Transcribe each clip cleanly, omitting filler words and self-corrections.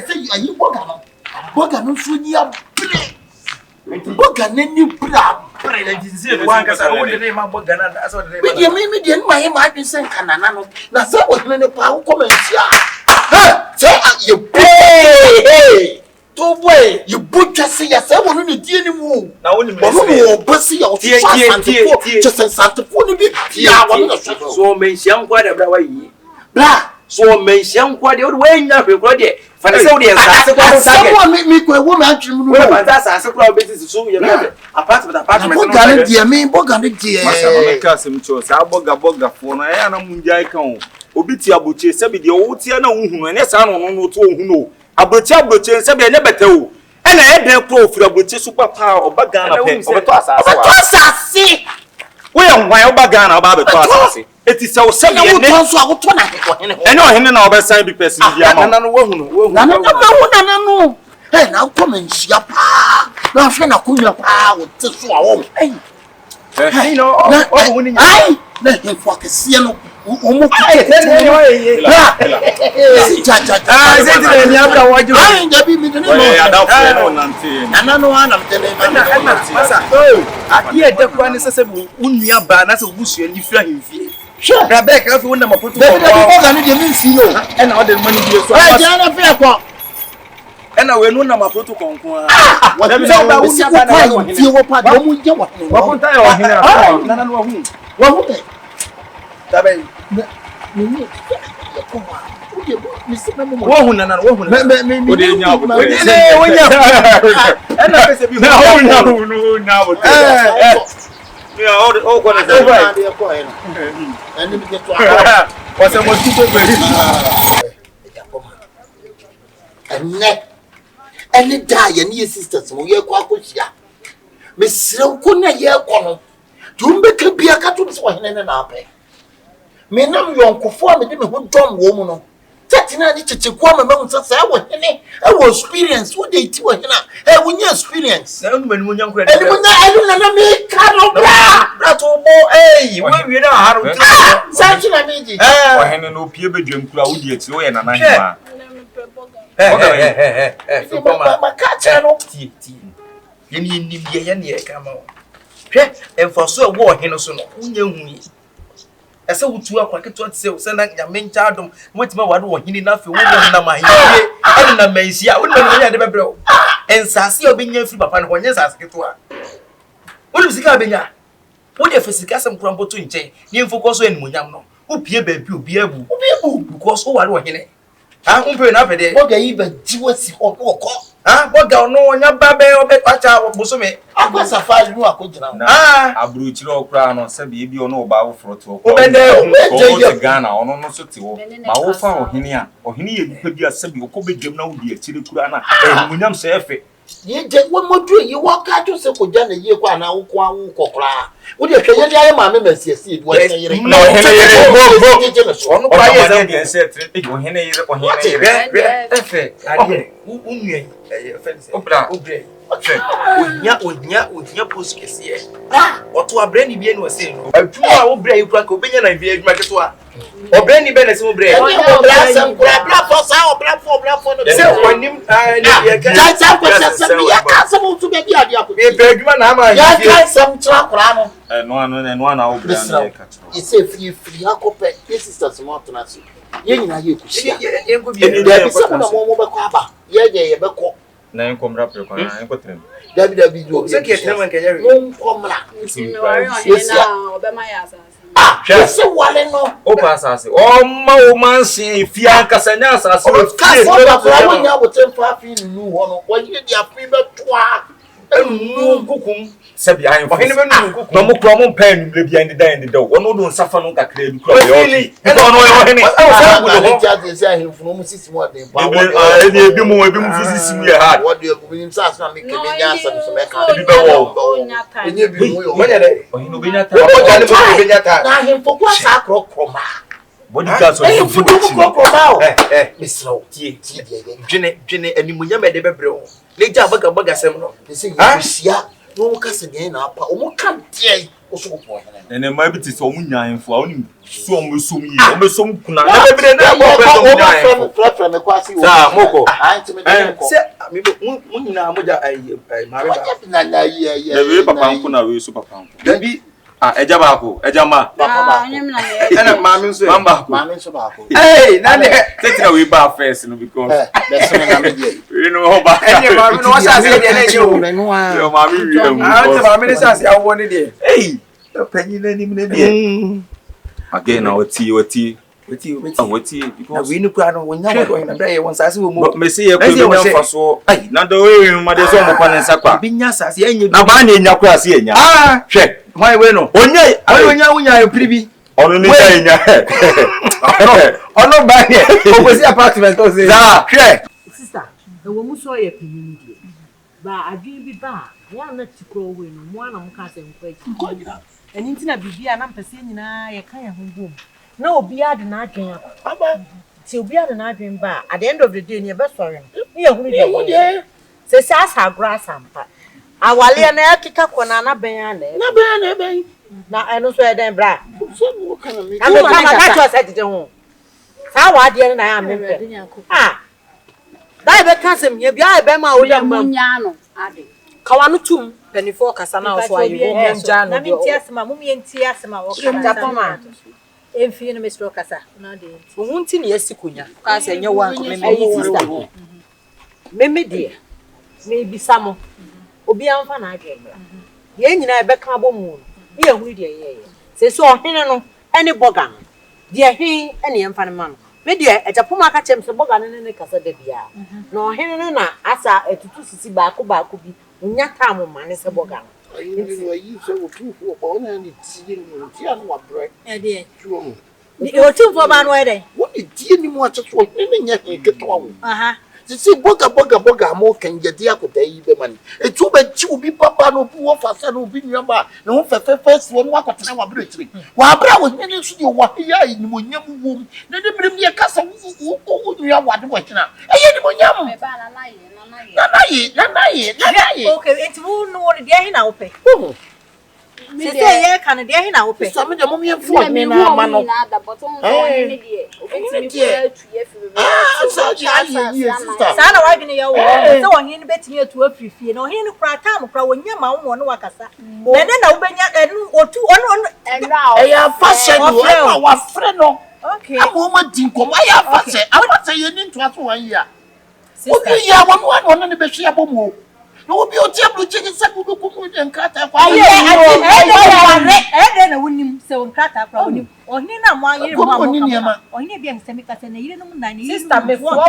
say you boga no so ni abre boga nani bra and you say one cuz I want the name boga na that's what the name me dey my ma sen kanana no na say what na pa wo come sia say you hey to boy you butcher say ya say wonu ne die ni mu na woni me wo basi ya o just santefo ni bi ya wonu na so menhia nkwa da bra wa yi bra so menhia nkwa de wo nya hwekro de fa na say wo de nsase kwa mo target someone me ko wo me antwim no wo fa nsase kwa obetisi so ye na apartment no boga ne die me boga ne die masa no ka sem cho sa boga fo no ya na munjai kan obi ti aboche se bi de wo ti na hunhunu ne sa no no to hunhunu abroche se bi enya betewo ena e den pro ofura abroche super power obaga na pe obeto asase wo ye hwan obaga na oba beto asase eti se wo se bi ne wo so agoto na hene ene ohene na obesan bi person bi ama na no wahunu na no hey na ko menhia pa na hwe na kunya pa wo te so awo hey no o woni nya ai na he focus ye no o mo cha zeti ni abra waju ai ngabi mi ne no ya da fo no nante na no ana mtele masa ade de kwa ne sese bu unua ba na se busua ni fira himfie bra be ka fi wona mapoto ko boga ne de mi fi no e na o de mani bi so ai ja na fe ko ena we no na mapoto konkon wa bi so ba unya ba na wo fi wo pa do mu je wa wapunta ya ohina na no wahu tabe ni ko wa wahu na wahu o de nya bo wonya ena pese bi na wonya no na bo ya o ko na se ba de ko ena eni bi to wa se mo tuto pe ene da ye ne sisters mo ye kwa kosia me sire ko na ye ko no tumbe ka bia ka to so hene na ape me nam yonkofo me de me ho dom wo mu no tatina ni chechekwa mama mu sasa wo hene e wo experience wo de ti wo hene e wo nya experience na unu manu nya nkwa e mo na me ka no bra to bo wo wi na haro ti sa chi na meji o hene no pie bedwam kura wo de ti wo ye na nan hima so koma makacha no ti yeni nim ye ne ka ma hwe enfoso wo hene so no unya hu ese wutu akwa keto tse se na nya mencha adom wetima wade wo hene na fe wo na ma hie ene na manhia wo na nya de bebre o ensase obenya firi papa ne ho nya ensase keto a wo de sika benya wo de fisika sem kura mboto nchen ni mfoko so enmunyam no wo pie ba bi obi abu because wo wade wo hene umpe na pede boga yi ba jiwasi okoko boga no onya babe obe kwacha bosome akwa safari nu akogina abruchire okra no se bi ebi ono oba wo froto okra obede o Ghana ono no so te wo ma wo fa ohene ye nipa bi asabi okobedwam na wo di akire kura na munyam se efe ye je wo modu yi wo ka to se ko jana ye kwa na wo kwa wo kokra wo de hweye de aye ma me masiasi wo ne yire no ohene yire ono kwa ye de se tre ohene yire efe ade unua fence obra onya post kese oto abre ni bi enu ose no adwuma a wo bra yi kura ka obenya na bi adwuma keto a obre ni be na se wo bra obra sam kura bra for sa obra for no se onim ni ye ka ja sa ko sam ya ka sam tu be bi ade akọ e be adwuma na ama ya ka sam tra kura no no na wo bra na ye ka tro e se free akope ye sisters mo to na so ye nyina ye kusia ye ko bi e bi se mo na mo be ko aba ye be ko na enkomra pre kwa na enkotrem dabi jo se ke trem nke yare nkomra mi wari on na obema ya asase se wale no o passa asase o ma o mansin fi ankasanya asase o ka so ba kwa wo nya botem fa fi nu ho no wo ye dia fi be toa enu kukum sabi ayin ohene be nu kukum na mo kro mo mpa enumle bia ndi dan wono do nsafa no kakra bi kro yo ono ohene o ja de se ahin funu mu sisi mo de ba ebi mu fisisi mu ye hard wo de ku bi nsa so na me ke be nya asam so me ka bi be wo enye bi mu yo mo nya de ohene obenya ta o ja ni mo be nya ta na ahin fokwa sa krokoma body gas o ahin fokwa krokoma o misro tie dwene animunya me de bebre o le ja baga sem no se ye kusia no kasa den na apa o mo kan tie o so ko hene ene ma bi ti so munyan fo a oni so mo som yi o me som kuna na be bi na mo be so munyan fo me kwasi o sa moko anti me den ko se me munina moja ai mare ba na na ye na we papa nko na we so papa nko bi eja ba ko eja ma ena mami nso mami nso ba ko na ne tetina we ba first no because that's me na me dey we no ba ene mami no wasa se de na yo je no a yo mami wi am te mami ne sa se awo ne de panyi na nim na de again na oti because we no kwa no wonya wo na bra ye won sa se wo mo me say ye ko nya faso ai na do we ma de so mo kwa ne sakwa bi nya sa se anya na ba na nya kwa se nya hwe why we no onye wonya yo pribi onu ni ja nya ono ba ye o ko si apartment o se za hwe sister e wo mu so ye pinyi die ba adwin bi ba ya na tikro we no mo ana mo ka se nkwa ki eni ntina bibia na mpese nyina ye kan ya honhom na obi ade na adwen aba ti obi ade na adwen ba at the end of the day ni e be sori ni ye hunu de se sa grass ampa awale na akika kona na ben ana na eno so e den bra so mo kana mi ka to se dide ho sa wa de na ya mempe dai be kansem ye bia e be ma o da ma munya no ade kawa no tum penifo kasa na so ayi wo monja no na mi ti asema mum ye nti asema wo kasa emfi no mestro kasa na de wo nti ne yasikonya ka se nye wa me de me bisamo obi amfa na adwe bra ye nyina e be ka bomu ye huru de ye se so ohene no ene boga no de hen ene emfa ne ma no me de ejapoma ka chem se boga no ne kasa da bia na ohene no na asa etutu sisi baako bi nya tamu mane se boga no you yi so wo tu fo ba ona ni tie ni o tie no wa bre e de tuo mo ni o tu fo ba no e de wo ni tie ni mo acheto ni nya keto wo aha sisi boga mo kan jedi akoda yi be mani etu be chi obi papa no obi wo fa se no obi nyamba ne ho fefe so no akotena wa bre chiri wa bra wo ni so de wa ya ni mo nyam wo ne de bre mi kasa wo nya wa de wo china eye ni mo nyam me ba na ye okay it will no de he na ope se se ye kan de he na ope so me de mo mi enfo ni na ma no na da bottom so ni de obetimi ko atu ye fi be so ja ye sister sa na wa bi ne ye wo se wo hin betimi atu afifie na hin kura tam kura wo nya ma wo no wakasa na wo benya enu otu ono e ya fashion wo e wa frɛ no okay amo ma din ko ma ya fashion amata ye ni nto aso wan ya obi ya wonu ne be hwe abomu no obi o tie blu chege se ku ku de nkata kwa na wonim se won krata kwa wonim ohini na mo ayire mo ohini bia nsemi kase na yire no mu na ni sister me fo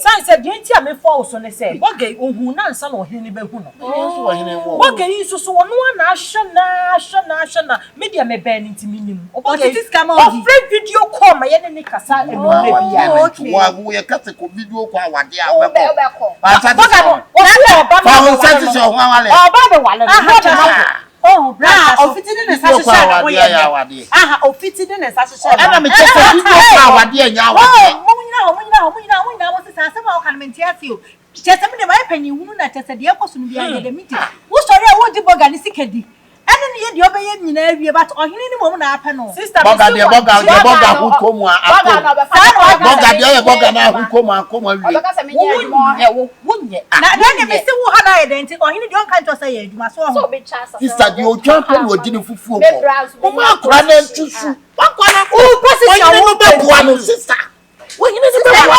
san se bien ti ame fo so ne se boga ohun na nsa na ohini be hu no so ohini wo boga yi so wono na ahye na media me ben ntimi nim boga this kama o free video call ma ye ne kasa enu be bia wa wo ye kase ko video call awade abeko boga no fa senti so ho wale be wale oh bra ofiti ne sa hye wo ye aha ofiti ne sa hye ana me chese video call awade anya awade munyina wo se sa sama o kan menti asio chese me de mai pani hunu na chese de ekoso no bia ye de miti wo sori a wo di boga ni sikedi ene ne ye de obeye nyina awie but ohene ni mom na ape no sister boga hu komu boga de ye boga na hu komu akomu awie obeka se me nya adwuma wo nye na de me se wo ha na ye de nti ohene de on kan to say ye adwuma so be chasa sister de o twa ko wo di ni fufuo ko mo akora na ntusu akora o position wo be bua no sister wo hine ni be bua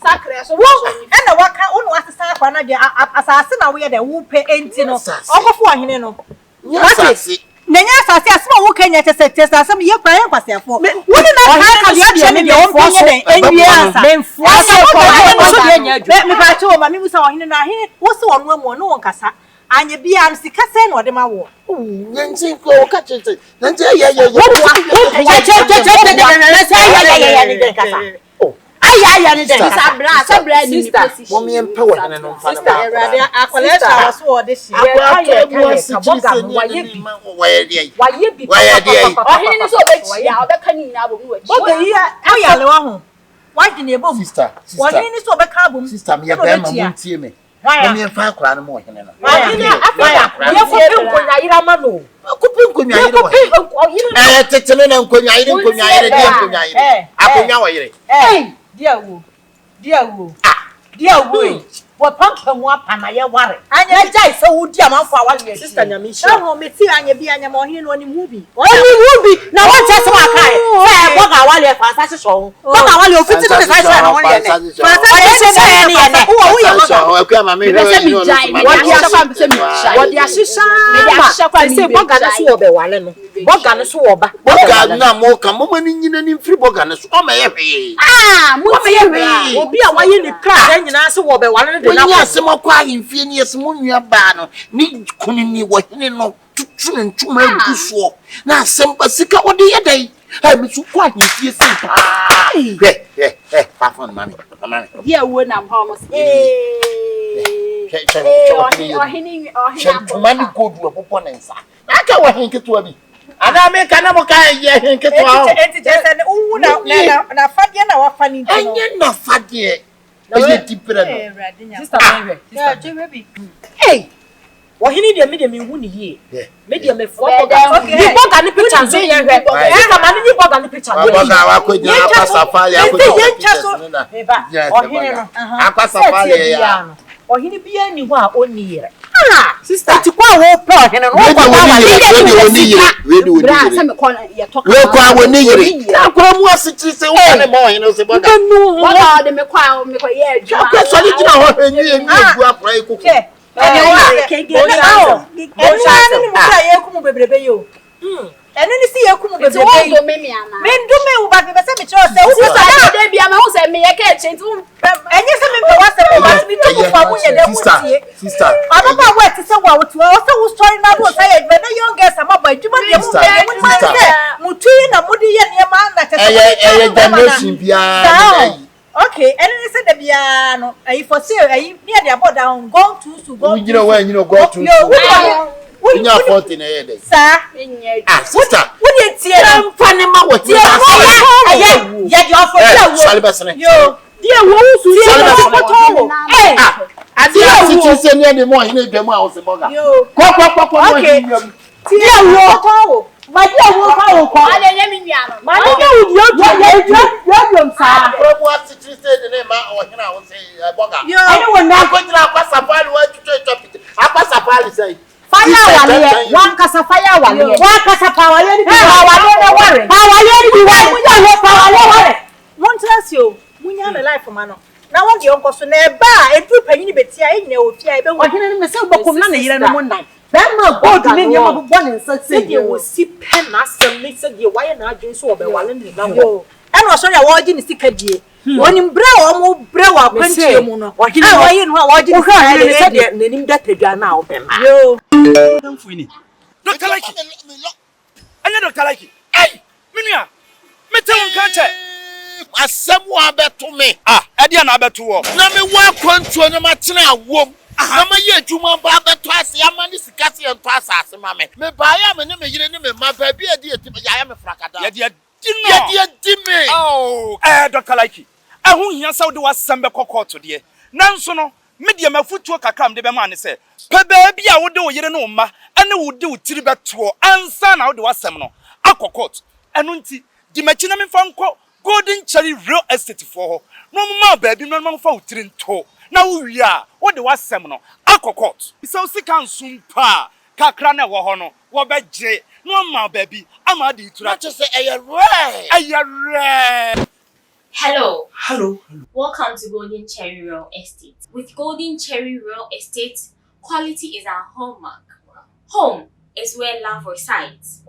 sakre so wo ena waka onu asesa akwa na de asase na wo ye de wo pe enti no okofo ohene no asase nenya asase asema wo kanya tese asem ye kwa ye kwasefo woni na ka ya de me de wo penye de enwie asa memfo me ba che wo ma me musa ohene na he wo se wonu amu no won kasa anya bia no sika se na ode ma wo nyenzi ko ka chete nyenzi ye aya ni de sabra ni position mo me empe wo hene no mfa sister erade akoleta waso wo de shi aya ka boga mo waye bi ohini ni so obechi ya obeka ni na bomu wachi boga yi aya le wa ho wa di na ebom sister ohini ni so obeka bom sister me be ma mo tie me Let me find cry no more. You what punk and what panaya worry. And I die so would you amount for 1 year, sister Yamisha. No, me see and you be an amount in one movie. Only movie. Now what just what I what I want for such a song. What I want you fit to the size of one year. What the assistant say Bogana so be one. Bogana so oba. Bogana more come woman in free Bogana so me. Ah, Mummy, will be a way in the crowd and you answer what be one. When you are some quiet, Phineas Munya Bano, need Kunini what no to tune and to my good swap. Now, some Pasica or the other day. I'm so quiet, yes, half on money. Yeah, when I'm almost. Money go to a opponent. I can't think it will be. And I make another kind of year. And oh, now, Fabian, our funny. And you're not fat Hey, what he need a medium in 1 year. Medium a 4 you bought any picture. Come on, you bought any picture. Or he be anywhere only year. Ah, sister, to go open and and then you see a cool baby. Men do me about the same choice. They be a mouse and me a catch it. And yes, I mean, sister. I don't know what to say. What to also was trying not to say it, but the young guest I'm up by 2 months. Mutina, Moody, and your man that okay, and then they said the piano. I foresee near the about down, go to go. You know when you know go to. What you are 14 a day, sir? Sister, what you see? Funny, my what you are. Yet you offer you. Dear, who's hey, I didn't see you anymore. You need them out of the bugger. Okay, dear, what? My dear, what? I didn't mean you. My dear, what did you say the name or can I say bugger? I don't know going to pass a file to chop it. I pass a file say. Fire one casa fire one casa power won't tell you we have a life for man now what the uncle so never a two penny betia in your fear I can myself but come none here no one night that man go to me one and such you will see pen as some mix of your wire now doing so be one and no and was sorry watching the sticker dear when in brow brow quench mu no why no watching the name that now yo don't fini. Dr. Likey. Anya Dr. Likey. Hey, Minia. Me tell you can't. Asem wa beto me. Ah, edi na beto wo. Na me wa kwantu na matena awom. Na ma ye adwuma ba beto ase amani sikase ento asase ma me. Me ba ya me ne me yire ne me ma ba bi edi eti ya me frakada. Ye de di me. Oh, Dr. Likey. Ehun hia sa wo de wasem be kokko de. Nanso no me de mafutuo kakam de be ma ne se. Pe baabi a wo de wo yire no ma ene wo de wo tiri beto ansa na wo de wasem no akokot. Eno nti di machi na me fa nko Golden Cherry Real Estate for ho. No ma baabi no ma fa wo tiri nto. Na wo wi a wo de wasem no akokot. Bisa wo sika nsum pa kakra na wo ho no wo begye no ma baabi ama de itura. Just say ayare. Hello. Hello. Welcome to Golden Cherry Real Estate. With Golden Cherry Real Estate, quality is our hallmark. Home is where love resides.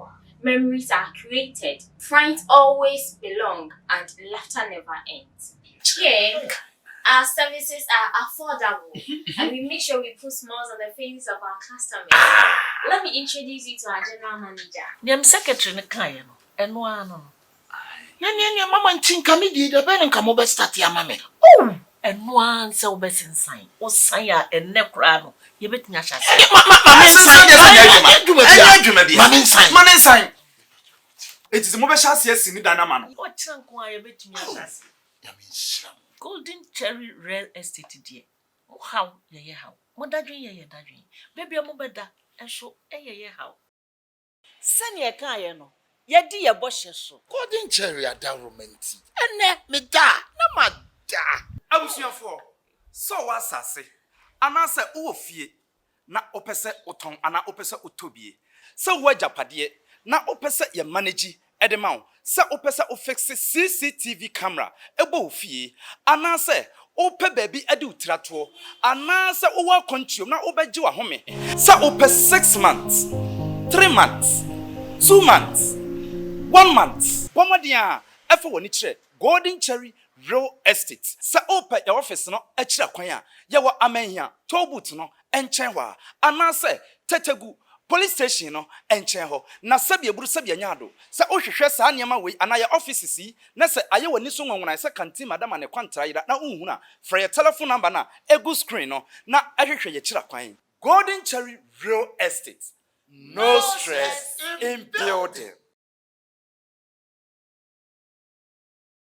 Memories are created. Friends always belong and laughter never ends. Here, our services are affordable and we make sure we put smiles on the faces of our customers. Let me introduce you to our general manager. Dem secretary ne kan no. Eno ano. Nya mama nchinka me di de be nka mo be start ya mama. Oh, eno an se wo be sensan. Wo san ya enne kra no. Ye betinya hyase. Mama sensan ye Mama sensan. It is mo be hyase asini dana ma no. O kira nko a ye betinya hyase. Ya me nshira. Golden Cherry Real Estate die. How ye how? Modadwin ye dadwin. Baby mo beda enso ye how. Sane ye kan ye no. Ye di ye bohye so. Golden cherry ada romantic. Ene me da na ma da. Abusuafo. So wa asase. Anase wo fie na opese oton ana opese otobie. Se wo ajapade na opese ye manage edema wo. Se opese o fixe CCTV camera ebo fie. Anase ope baby ade utrato. Anase wo wa kontiom na obeji wa home. Se ope 6 months, 3 months, 2 months, 1 month. Pomodia efe woni kire Golden Cherry Real Estate. Sa open your office no ekira kwan a ye wo amanya tobut no enchen wa anase tetegu police station no enchen ho na sabe eburu sabe anyado sa ohwehwe sa niam we anaya offices yi na se aye woni so nwonwona se kanti madam ne kwantara ira na unhu na fra your telephone number na egu screen no na ehwehwe ye kira kwan. Golden Cherry Real Estate. No stress in building.